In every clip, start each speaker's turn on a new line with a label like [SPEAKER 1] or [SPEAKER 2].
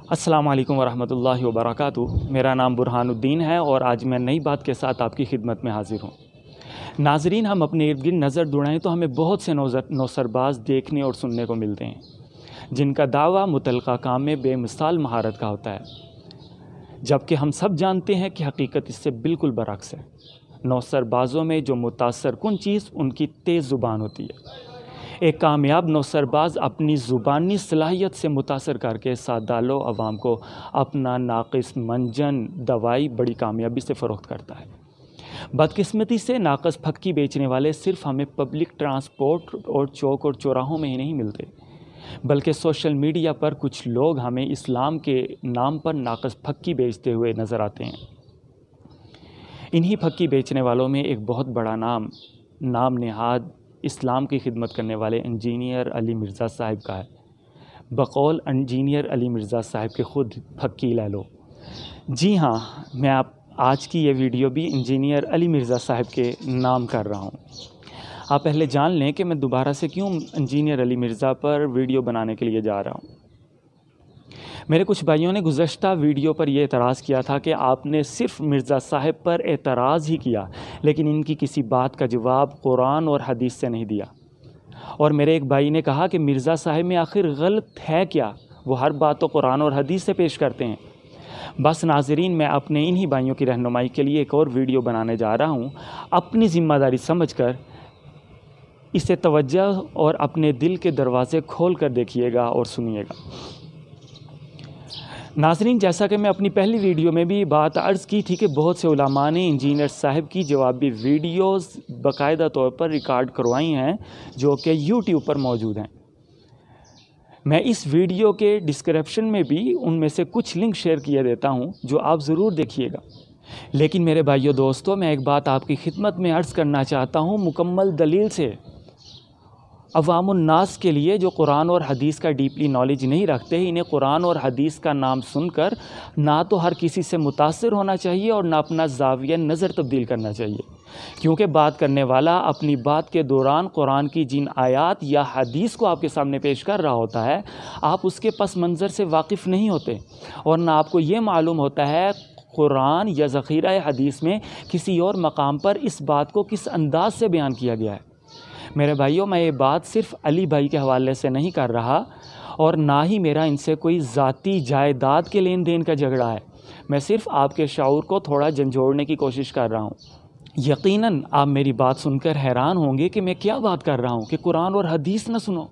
[SPEAKER 1] अस्सलाम वालेकुम वरहमतुल्लाहि वबरकातुहू। मेरा नाम बुरहानुद्दीन है और आज मैं नई बात के साथ आपकी खिदमत में हाज़िर हूँ। नाज़रीन, हम अपने इर्द गिर्द नज़र दौड़ाएँ तो हमें बहुत से नौसरबाज़ देखने और सुनने को मिलते हैं, जिनका दावा मुतल्लक़ा काम में बेमिसाल महारत का होता है, जबकि हम सब जानते हैं कि हकीकत इससे बिल्कुल बरअक्स है। नौसरबाज़ों में जो मुतासर कुन चीज़ उनकी तेज़ ज़ुबान होती है। एक कामयाब नौसरबाज़ अपनी ज़ुबानी सलाहियत से मुतासर करके सादालो अवाम को अपना नाक़िस मंजन दवाई बड़ी कामयाबी से फ़रोख्त करता है। बदकिस्मती से नाक़स फक्की बेचने वाले सिर्फ़ हमें पब्लिक ट्रांसपोर्ट और चौक और चौराहों में ही नहीं मिलते, बल्कि सोशल मीडिया पर कुछ लोग हमें इस्लाम के नाम पर नाक़स फक्की बेचते हुए नज़र आते हैं। इन्हीं फक्की बेचने वालों में एक बहुत बड़ा नाम नेहाद इस्लाम की खिदमत करने वाले इंजीनियर अली मिर्ज़ा साहिब का है। बकौल इंजीनियर अली मिर्ज़ा साहिब के ख़ुद फक्की ले लो। जी हाँ, मैं आज की ये वीडियो भी इंजीनियर अली मिर्ज़ा साहिब के नाम कर रहा हूँ। आप पहले जान लें कि मैं दोबारा से क्यों इंजीनियर अली मिर्ज़ा पर वीडियो बनाने के लिए जा रहा हूँ। मेरे कुछ भाइयों ने गुज़श्ता वीडियो पर यह एतराज़ किया था कि आपने सिर्फ़ मिर्ज़ा साहिब पर एतराज़ ही किया, लेकिन इनकी किसी बात का जवाब कुरान और हदीस से नहीं दिया। और मेरे एक भाई ने कहा कि मिर्ज़ा साहिब में आखिर गलत है क्या, वो हर बात तो कुरान और हदीस से पेश करते हैं। बस नाज़रीन, मैं अपने इन्हीं भाइयों की रहनुमाई के लिए एक और वीडियो बनाने जा रहा हूँ। अपनी ज़िम्मेदारी समझकर इसे तवज्जो और अपने दिल के दरवाज़े खोल कर देखिएगा और सुनिएगा। नाज़रीन, जैसा कि मैं अपनी पहली वीडियो में भी बात अर्ज़ की थी कि बहुत से उलमा ने इंजीनियर साहब की जवाबी वीडियोस बाकायदा तौर पर रिकॉर्ड करवाई हैं, जो कि यूट्यूब पर मौजूद हैं। मैं इस वीडियो के डिस्क्रिप्शन में भी उनमें से कुछ लिंक शेयर किए देता हूं, जो आप ज़रूर देखिएगा। लेकिन मेरे भाइयों दोस्तों, मैं एक बात आपकी खिदमत में अर्ज़ करना चाहता हूं मुकम्मल दलील से। अवामुन्नास के लिए जो कुरान और हदीस का डीपली नॉलेज नहीं रखते, इन्हें कुरान और हदीस का नाम सुनकर ना तो हर किसी से मुतासिर होना चाहिए और ना अपना ज़ाविया नज़र तब्दील करना चाहिए, क्योंकि बात करने वाला अपनी बात के दौरान कुरान की जिन आयात या हदीस को आपके सामने पेश कर रहा होता है, आप उसके पस मंज़र से वाकिफ़ नहीं होते और ना आपको ये मालूम होता है कुरान या ज़ख़ीरा हदीस में किसी और मकाम पर इस बात को किस अंदाज से बयान किया गया है। मेरे भाइयों, मैं ये बात सिर्फ़ अली भाई के हवाले से नहीं कर रहा और ना ही मेरा इनसे कोई ज़ाती जायदाद के लेन देन का झगड़ा है। मैं सिर्फ़ आपके शऊर को थोड़ा झंझोड़ने की कोशिश कर रहा हूँ। यकीनन आप मेरी बात सुनकर हैरान होंगे कि मैं क्या बात कर रहा हूँ कि कुरान और हदीस न सुनो।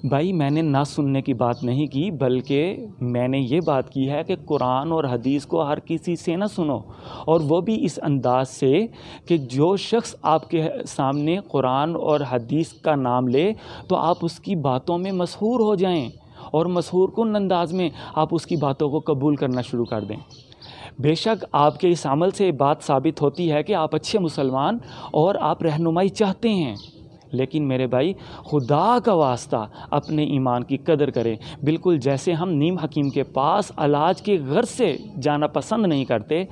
[SPEAKER 1] भाई, मैंने ना सुनने की बात नहीं की, बल्कि मैंने ये बात की है कि कुरान और हदीस को हर किसी से ना सुनो, और वो भी इस अंदाज से कि जो शख्स आपके सामने कुरान और हदीस का नाम ले तो आप उसकी बातों में मशहूर हो जाएं और मशहूर कुन अंदाज में आप उसकी बातों को कबूल करना शुरू कर दें। बेशक आपके इस अमल से बात साबित होती है कि आप अच्छे मुसलमान और आप रहनुमाई चाहते हैं, लेकिन मेरे भाई, खुदा का वास्ता अपने ईमान की कदर करें। बिल्कुल जैसे हम नीम हकीम के पास इलाज के गर्ज से जाना पसंद नहीं करते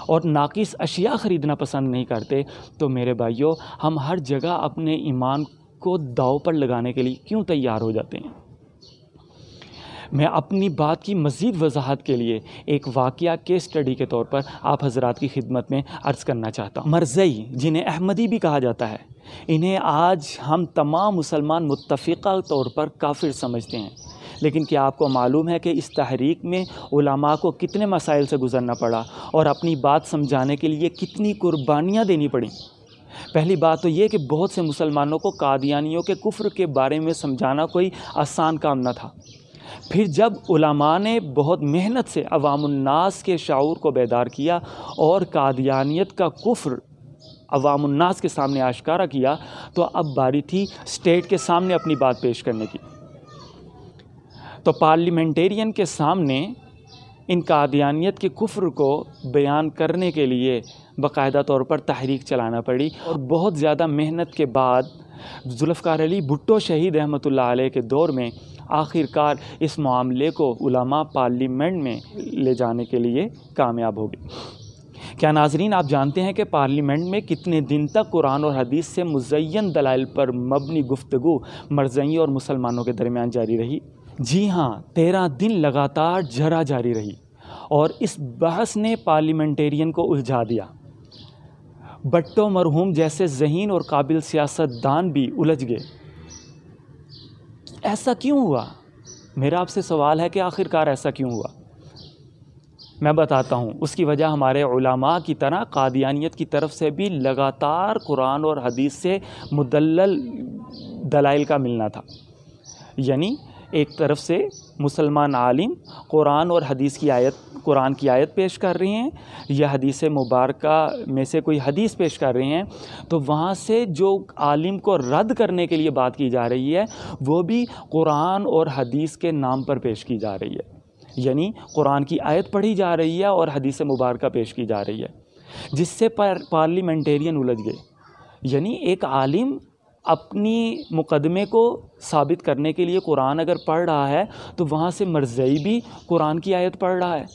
[SPEAKER 1] और नाकिस अशिया ख़रीदना पसंद नहीं करते, तो मेरे भाइयों, हम हर जगह अपने ईमान को दाव पर लगाने के लिए क्यों तैयार हो जाते हैं। मैं अपनी बात की मज़ीद वजाहत के लिए एक वाक़या केस स्टडी के तौर पर आप हज़रात की खिदमत में अर्ज़ करना चाहता हूँ। मरज़ई, जिन्हें अहमदी भी कहा जाता है, इन्हें आज हम तमाम मुसलमान मुत्तफ़िक़ा तौर पर काफिर समझते हैं। लेकिन क्या आपको मालूम है कि इस तहरीक में उलमा को कितने मसाइल से गुज़रना पड़ा और अपनी बात समझाने के लिए कितनी कुर्बानियाँ देनी पड़ी। पहली बात तो ये कि बहुत से मुसलमानों को कादियानियों के कुफ्र के बारे में समझाना कोई आसान काम न था। फिर जब उलमा ने बहुत मेहनत से अवामुन्नास के शऊर को बेदार किया और कादियानियत का कुफ्र अवामुन्नास के सामने आश्कारा किया, तो अब बारी थी स्टेट के सामने अपनी बात पेश करने की। तो पार्लिमेंटेरियन के सामने इन कादियानियत के कुफ्र को बयान करने के लिए बाकायदा तौर पर तहरीक चलाना पड़ी और बहुत ज़्यादा मेहनत के बाद जुल्फ़िकार अली भुट्टो शहीद रहमतुल्लाह अलैह के दौर में आखिरकार इस मामले को उलमा पार्लियामेंट में ले जाने के लिए कामयाब हो गए। क्या नाज़रीन, आप जानते हैं कि पार्लियामेंट में कितने दिन तक कुरान और हदीस से मुज़य्यन दलाइल पर मबनी गुफ्तगू मरज़ई और मुसलमानों के दरमियान जारी रही? जी हाँ, 13 दिन लगातार जरा जारी रही और इस बहस ने पार्लियामेंटेरियन को उलझा दिया। भट्टो मरहूम जैसे ज़हीन और काबिल सियासतदान भी उलझ गए। ऐसा क्यों हुआ? मेरा आपसे सवाल है कि आखिरकार ऐसा क्यों हुआ? मैं बताता हूँ। उसकी वजह हमारे उलमा की तरह कादियानियत की तरफ से भी लगातार कुरान और हदीस से मुदल्लल दलाइल का मिलना था। यानी एक तरफ से मुसलमान आलिम कुरान और हदीस की आयत, कुरान की आयत पेश कर रहे हैं या हदीस मुबारका में से कोई हदीस पेश कर रहे हैं, तो वहाँ से जो आलिम को रद्द करने के लिए बात की जा रही है वो भी कुरान और हदीस के नाम पर पेश की जा रही है। यानी कुरान की आयत पढ़ी जा रही है और हदीस मुबारका पेश की जा रही है, जिससे पार्लियामेंटेरियन उलझ गए। यानी एक आलिम अपनी मुकदमे को साबित करने के लिए कुरान अगर पढ़ रहा है तो वहाँ से मरज़ई भी कुरान की आयत पढ़ रहा है।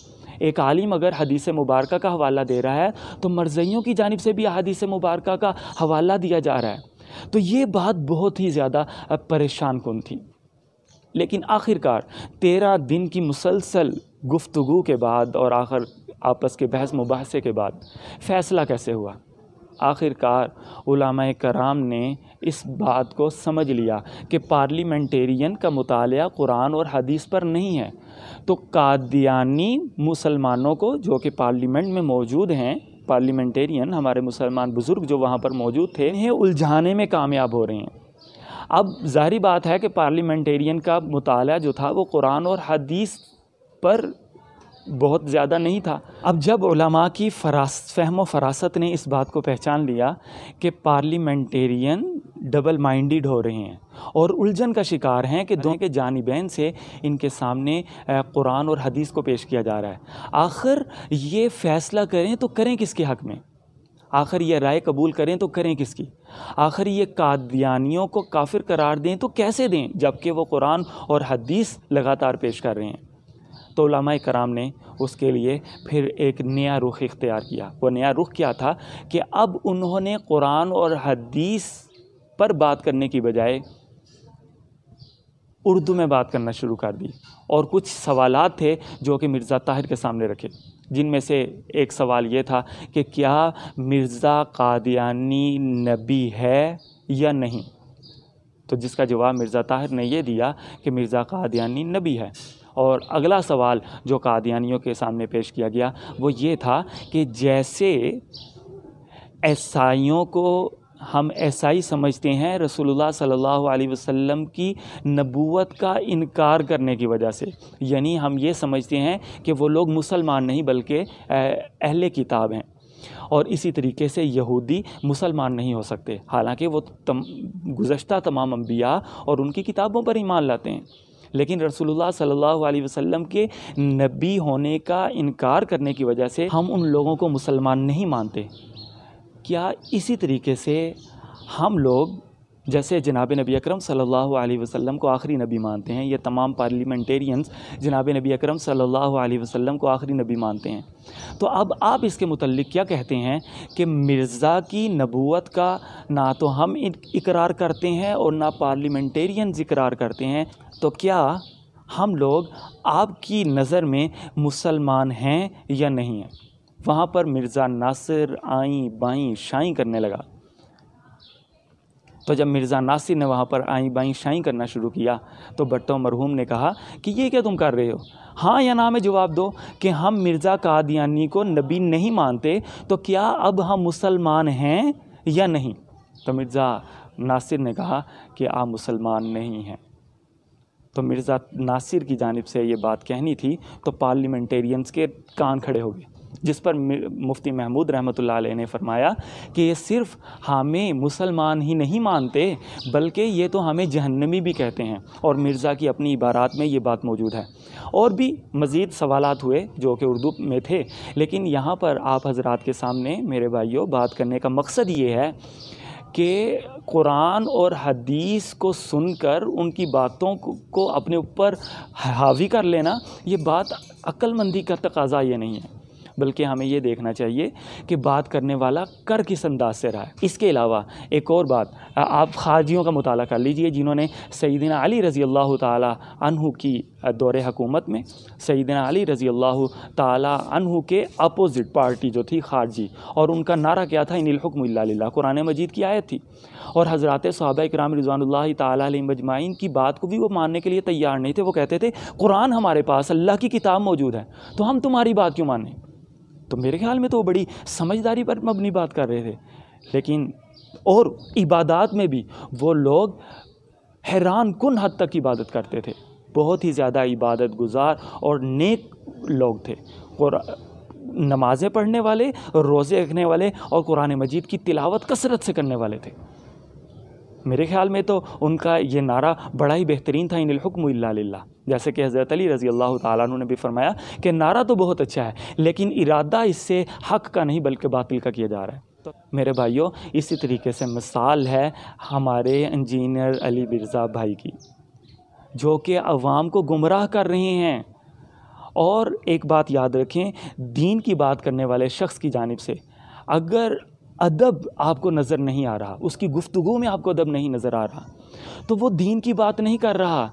[SPEAKER 1] एक आलिम अगर हदीस मुबारका का हवाला दे रहा है तो मरज़इयों की जानिब से भी हदीस मुबारका का हवाला दिया जा रहा है। तो ये बात बहुत ही ज़्यादा परेशान कुन थी। लेकिन आखिरकार 13 दिन की मुसलसल गुफ्तगू के बाद और आखिर आपस के बहस मुबाहसे के बाद फ़ैसला कैसे हुआ? आखिरकार उलमाए कराम ने इस बात को समझ लिया कि पार्लियामेंटेरियन का मुतालिया कुरान और हदीस पर नहीं है, तो कादियानी मुसलमानों को जो कि पार्लियामेंट में मौजूद हैं, पार्लियामेंटेरियन हमारे मुसलमान बुज़ुर्ग जो वहाँ पर मौजूद थे, इन्हें उलझाने में कामयाब हो रहे हैं। अब ज़ाहिर बात है कि पार्लियामेंटेरियन का मुताला जो था वो कुरान और हदीस पर बहुत ज़्यादा नहीं था। अब जब उलमा की फ़हम व फ़रासत ने इस बात को पहचान लिया कि पार्लियामेंटेरियन डबल माइंडेड हो रहे हैं और उलझन का शिकार हैं कि दोनों के जानिबैन से इनके सामने कुरान और हदीस को पेश किया जा रहा है, आखिर ये फ़ैसला करें तो करें किसके हक़ में? आखिर ये राय कबूल करें तो करें किसकी? आखिर ये कादियानियों को काफिर करार दें तो कैसे दें, जबकि वो कुरान और हदीस लगातार पेश कर रहे हैं? तो उलमाए कराम ने उसके लिए फिर एक नया रुख इख्तियार किया। वो नया रुख क्या था कि अब उन्होंने कुरान और हदीस पर बात करने की बजाय उर्दू में बात करना शुरू कर दी और कुछ सवालात थे जो कि मिर्ज़ा ताहिर के सामने रखे, जिनमें से एक सवाल ये था कि क्या मिर्ज़ा कादियानी नबी है या नहीं? तो जिसका जवाब मिर्ज़ा ताहिर ने ये दिया कि मिर्ज़ा कादियानी नबी है। और अगला सवाल जो कादियानियों के सामने पेश किया गया वो ये था कि जैसे ईसाइयों को हम ईसाई समझते हैं रसूलुल्लाह सल्लल्लाहु अलैहि वसल्लम की नबूवत का इनकार करने की वजह से, यानी हम ये समझते हैं कि वो लोग मुसलमान नहीं बल्कि अहले किताब हैं, और इसी तरीके से यहूदी मुसलमान नहीं हो सकते, हालांकि वो गुज़श्ता तमाम अंबिया और उनकी किताबों पर ईमान लाते हैं, लेकिन रसूलुल्लाह सल्लल्लाहु अलैहि वसल्लम के नबी होने का इनकार करने की वजह से हम उन लोगों को मुसलमान नहीं मानते। क्या इसी तरीके से हम लोग जैसे जनाब नबी अकरम सल्लल्लाहु अलैहि वसल्लम को आखिरी नबी मानते हैं, ये तमाम पार्लियामेंटेरियंस जनाब नबी अकरम सल्लल्लाहु अलैहि वसल्लम को आखिरी नबी मानते हैं, तो अब आप इसके मुतल्लिक़ क्या कहते हैं कि मिर्ज़ा की नबूवत का ना तो हम इकरार करते हैं और ना पार्लियामेंटेरियंस इकरार करते हैं, तो क्या हम लोग आपकी नज़र में मुसलमान हैं या नहीं हैं? वहाँ पर मिर्ज़ा नासिर आई बाई शाई करने लगा। तो जब मिर्ज़ा नासिर ने वहाँ पर आई बाई शाई करना शुरू किया तो भट्टो मरहूम ने कहा कि ये क्या तुम कर रहे हो, हाँ या ना में जवाब दो कि हम मिर्ज़ा कादियानी को नबी नहीं मानते, तो क्या अब हम मुसलमान हैं या नहीं? तो मिर्ज़ा नासिर ने कहा कि आप मुसलमान नहीं हैं। तो मिर्ज़ा नासिर की जानिब से ये बात कहनी थी तो पार्लियामेंटेरियंस के कान खड़े हो गए, जिस पर मुफ्ती महमूद रहमतुल्लाह अलैह ने फरमाया कि ये सिर्फ़ हमें मुसलमान ही नहीं मानते बल्कि ये तो हमें जहन्नमी भी कहते हैं, और मिर्ज़ा की अपनी इबारात में ये बात मौजूद है। और भी मज़ीद सवालात हुए जो कि उर्दू में थे, लेकिन यहाँ पर आप हज़रात के सामने मेरे भाइयों बात करने का मकसद ये है कि कुरान और हदीस को सुनकर उनकी बातों को अपने ऊपर हावी कर लेना, ये बात अक्लमंदी का तकाज़ा ये नहीं है। बल्कि हमें ये देखना चाहिए कि बात करने वाला कर किस अंदाज से रहा है। इसके अलावा एक और बात, आप खारजियों का मुताला कर लीजिए जिन्होंने सैयदना अली रज़ी अल्लाह ताला अन्हु की दौरे हुकूमत में सैयदना अली रज़ी अल्लाह ताला अन्हु के अपोजिट पार्टी जो थी खारजी, और उनका नारा क्या था, इनिल हुक्मु इल्ला लिल्लाह, कुरान मजीद की आयत थी। और हज़रात सहाबा इकराम रिज़वानुल्लाहि ताला अलैहिम अजमाइन की बात को भी वो मानने के लिए तैयार नहीं थे। वो कहते थे कुरान हमारे पास, अल्लाह की किताब मौजूद है, तो हम तुम्हारी बात क्यों मानें। तो मेरे ख्याल में तो वो बड़ी समझदारी पर मबनी बात कर रहे थे। लेकिन और इबादत में भी वो लोग हैरान कुन हद तक इबादत करते थे, बहुत ही ज़्यादा इबादत गुजार और नेक लोग थे, और नमाज़ें पढ़ने वाले, रोज़े रखने वाले और कुरान मजीद की तिलावत कसरत से करने वाले थे। मेरे ख्याल में तो उनका ये नारा बड़ा ही बेहतरीन था, इनिल हुक्मु इल्ला लिल्लाह। जैसे कि हज़रत अली रज़ी अल्लाह ताला अन्हु ने भी फरमाया कि नारा तो बहुत अच्छा है, लेकिन इरादा इससे हक़ का नहीं बल्कि बातिल का किया जा रहा है। तो मेरे भाइयों, इसी तरीके से मिसाल है हमारे इंजीनियर अली मिर्ज़ा भाई की, जो कि अवाम को गुमराह कर रहे हैं। और एक बात याद रखें, दीन की बात करने वाले शख्स की जानिब से अगर अदब आपको नज़र नहीं आ रहा, उसकी गुफ्तगू में आपको अदब नहीं नज़र आ रहा, तो वो दीन की बात नहीं कर रहा।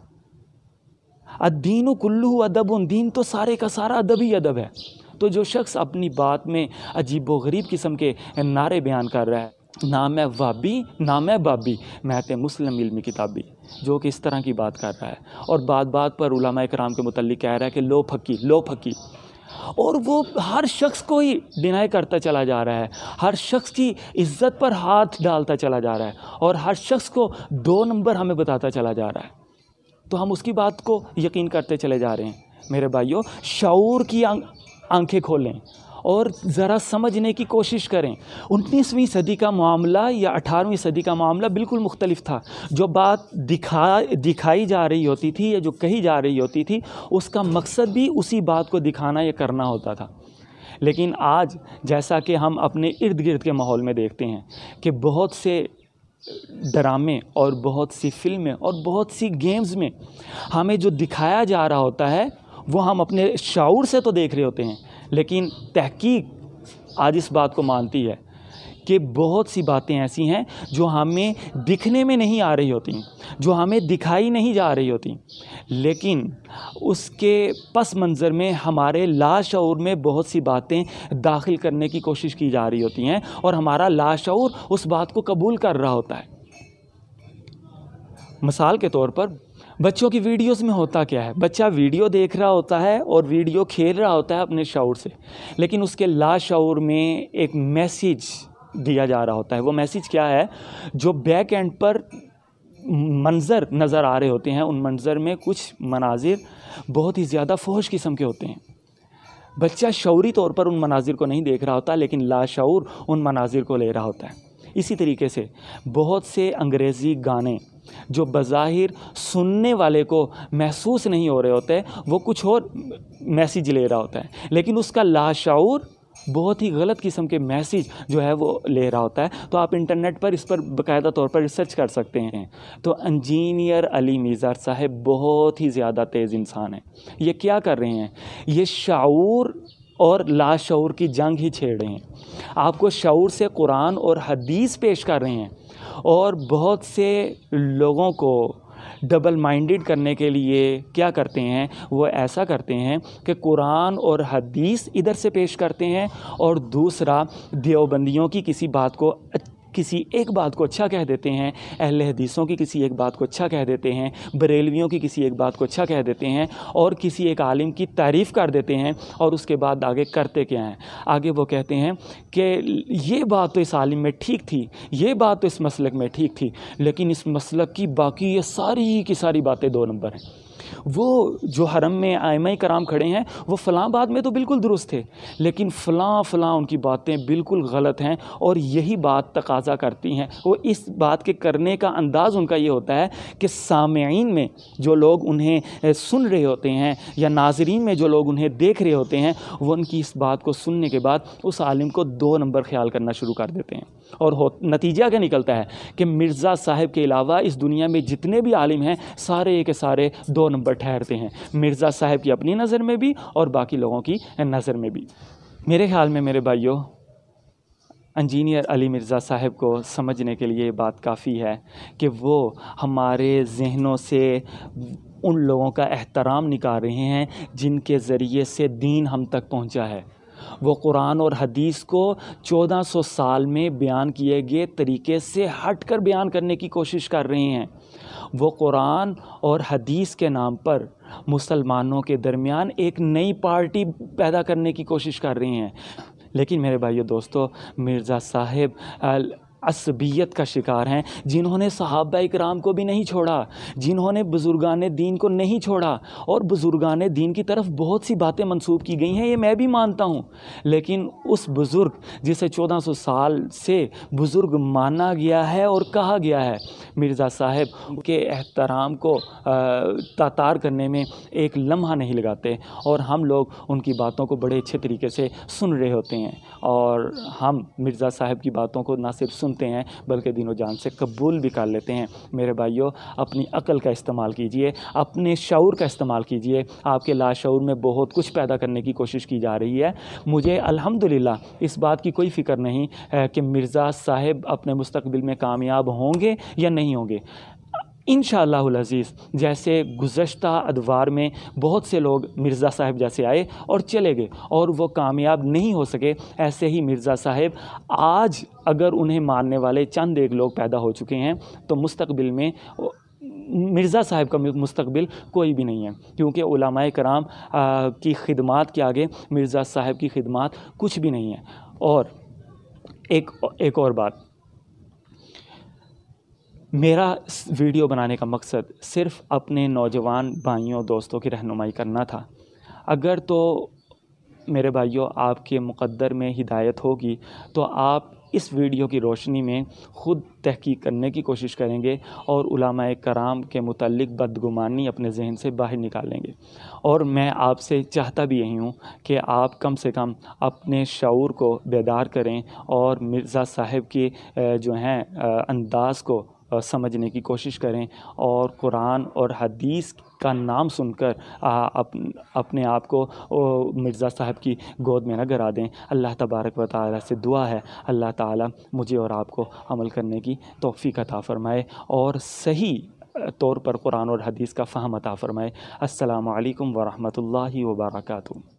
[SPEAKER 1] अद्दीनु कुल्लुहु अदबुन, दीन तो सारे का सारा अदब ही अदब है। तो जो शख्स अपनी बात में अजीब व गरीब किस्म के नारे बयान कर रहा है, ना मैं वाबी ना मैं बाबी, मैं ते मुस्लिम इल्मी किताबी, जो कि इस तरह की बात कर रहा है और बात बात पर उलमा इकराम के मुतल्लिक़ कह रहा है कि लो फकी लो फकी, और वो हर शख्स को ही डिनाई करता चला जा रहा है, हर शख्स की इज़्ज़त पर हाथ डालता चला जा रहा है और हर शख्स को 2 नंबर हमें बताता चला जा रहा है, तो हम उसकी बात को यकीन करते चले जा रहे हैं। मेरे भाइयों, शऊर की आंखें खोलें और ज़रा समझने की कोशिश करें। 19वीं सदी का मामला या 18वीं सदी का मामला बिल्कुल मुख्तलिफ था। जो बात दिखाई जा रही होती थी या जो कही जा रही होती थी, उसका मकसद भी उसी बात को दिखाना या करना होता था। लेकिन आज जैसा कि हम अपने इर्द गिर्द के माहौल में देखते हैं कि बहुत से ड्रामे और बहुत सी फिल्में और बहुत सी गेम्स में हमें जो दिखाया जा रहा होता है वो हम अपने शऊर से तो देख रहे होते हैं, लेकिन तहकीक आज इस बात को मानती है कि बहुत सी बातें ऐसी हैं जो हमें दिखने में नहीं आ रही होती, जो हमें दिखाई नहीं जा रही होती, लेकिन उसके पस मंज़र में हमारे लाशऊर में बहुत सी बातें दाखिल करने की कोशिश की जा रही होती हैं और हमारा लाशऊर उस बात को कबूल कर रहा होता है। मिसाल के तौर पर बच्चों की वीडियोस में होता क्या है, बच्चा वीडियो देख रहा होता है और वीडियो खेल रहा होता है अपने शऊर से, लेकिन उसके लाशऊर में एक मैसेज दिया जा रहा होता है। वो मैसेज क्या है? जो बैक एंड पर मंज़र नज़र आ रहे होते हैं, उन मंज़र में कुछ मनाजिर बहुत ही ज़्यादा फहश किस्म के होते हैं। बच्चा शऊरी तौर पर उन मनाजिर को नहीं देख रहा होता, लेकिन लाशऊर उन मनाजिर को ले रहा होता है। इसी तरीके से बहुत से अंग्रेज़ी गाने जो बज़ाहिर सुनने वाले को महसूस नहीं हो रहे होते, वो कुछ और मैसेज ले रहा होता है, लेकिन उसका लाशऊर बहुत ही गलत किस्म के मैसेज जो है वो ले रहा होता है। तो आप इंटरनेट पर इस पर बाकायदा तौर पर रिसर्च कर सकते हैं। तो इंजीनियर अली मिर्ज़ा साहब बहुत ही ज़्यादा तेज़ इंसान हैं। ये क्या कर रहे हैं? ये शऊर और लाशऊर की जंग ही छेड़ रहे हैं। आपको शऊर से कुरान और हदीस पेश कर रहे हैं और बहुत से लोगों को डबल माइंडेड करने के लिए क्या करते हैं? वो ऐसा करते हैं कि कुरान और हदीस इधर से पेश करते हैं और दूसरा देवबंदियों की किसी एक बात को अच्छा कह देते हैं, अहले हदीसों की किसी एक बात को अच्छा कह देते हैं, बरेलवियों की किसी एक बात को अच्छा कह देते हैं और किसी एक आलिम की तारीफ़ कर देते हैं और उसके बाद आगे करते क्या हैं? आगे वो कहते हैं कि ये बात तो इस आलिम में ठीक थी, ये बात तो इस मसलक में ठीक थी, लेकिन इस मसलक की बाकी ये सारी की सारी बातें 2 नंबर हैं। वो जो हरम में आइमा कराम खड़े हैं, वो फ़लाँ बात में तो बिल्कुल दुरुस्त थे, लेकिन फ़लाँ उनकी बातें बिल्कुल गलत हैं और यही बात तकाज़ा करती हैं। वो इस बात के करने का अंदाज़ उनका ये होता है कि सामईन में जो लोग उन्हें सुन रहे होते हैं या नाज़रीन में जो लोग उन्हें देख रहे होते हैं, वो उनकी इस बात को सुनने के बाद उस आलिम को 2 नंबर ख्याल करना शुरू कर देते हैं। और नतीजा क्या निकलता है कि मिर्ज़ा साहब के अलावा इस दुनिया में जितने भी आलिम हैं, सारे के सारे 2 नंबर ठहरते हैं, मिर्ज़ा साहब की अपनी नज़र में भी और बाकी लोगों की नज़र में भी। मेरे ख़्याल में मेरे भाइयों, इंजीनियर अली मिर्ज़ा साहब को समझने के लिए बात काफ़ी है कि वो हमारे ज़हनों से उन लोगों का एहतराम निकाल रहे हैं जिनके ज़रिए से दीन हम तक पहुंचा है। वो कुरान और हदीस को 1400 साल में बयान किए गए तरीके से हटकर बयान करने की कोशिश कर रहे हैं। वो कुरान और हदीस के नाम पर मुसलमानों के दरमियान एक नई पार्टी पैदा करने की कोशिश कर रहे हैं। लेकिन मेरे भाइयों दोस्तों, मिर्ज़ा साहब असबियत का शिकार हैं, जिन्होंने सहाबा इकराम को भी नहीं छोड़ा, जिन्होंने बुज़ुर्गान दीन को नहीं छोड़ा। और बुज़ुर्गान दीन की तरफ बहुत सी बातें मंसूब की गई हैं, ये मैं भी मानता हूँ। लेकिन उस बुज़ुर्ग जिसे 1400 साल से बुज़ुर्ग माना गया है और कहा गया है, मिर्ज़ा साहब के एहतराम को तातार करने में एक लम्हा नहीं लगाते। और हम लोग उनकी बातों को बड़े अच्छे तरीके से सुन रहे होते हैं। और हम मिर्ज़ा साहब की बातों को ना सिर्फ सुनते हैं बल्कि दिनो जान से कबूल भी कर लेते हैं। मेरे भाइयों, अपनी अक्ल का इस्तेमाल कीजिए, अपने शऊर का इस्तेमाल कीजिए। आपके लाशऊर में बहुत कुछ पैदा करने की कोशिश की जा रही है। मुझे अल्हम्दुलिल्लाह इस बात की कोई फ़िक्र नहीं है कि मिर्ज़ा साहब अपने मुस्तकबिल में कामयाब होंगे या नहीं होंगे। इंशाअल्लाहुल अज़ीज़, जैसे गुज़श्ता अदवार में बहुत से लोग मिर्ज़ा साहब जैसे आए और चले गए और वो कामयाब नहीं हो सके, ऐसे ही मिर्ज़ा साहब आज अगर उन्हें मारने वाले चंद एक लोग पैदा हो चुके हैं तो मुस्तकबिल में मिर्ज़ा साहब का मुस्तकबिल कोई भी नहीं है। क्योंकि उलमाए कराम की खिदमात के आगे मिर्ज़ा साहब की खिदमात कुछ भी नहीं है। और एक और बात, मेरा वीडियो बनाने का मकसद सिर्फ़ अपने नौजवान भाइयों दोस्तों की रहनुमाई करना था। अगर तो मेरे भाइयों आपके मुक़द्दर में हिदायत होगी तो आप इस वीडियो की रोशनी में ख़ुद तहक़ीक़ करने की कोशिश करेंगे और उलमाए कराम के मुतल्लिक़ बदगुमानी अपने ज़हन से बाहर निकालेंगे। और मैं आपसे चाहता भी यही हूँ कि आप कम से कम अपने शऊर को बेदार करें और मिर्ज़ा साहब के जो हैं अंदाज़ को समझने की कोशिश करें और कुरान और हदीस का नाम सुनकर अपने आप को मिर्ज़ा साहब की गोद में न गिरा दें। अल्लाह तबारक व तआला से दुआ है, अल्लाह ताला मुझे और आपको अमल करने की तौफ़ीक़ अता फ़रमाए और सही तौर पर कुरान और हदीस का फ़हम अता फ़रमाए। अस्सलामु अलैकुम व रहमतुल्लाहि व बरकातुहू।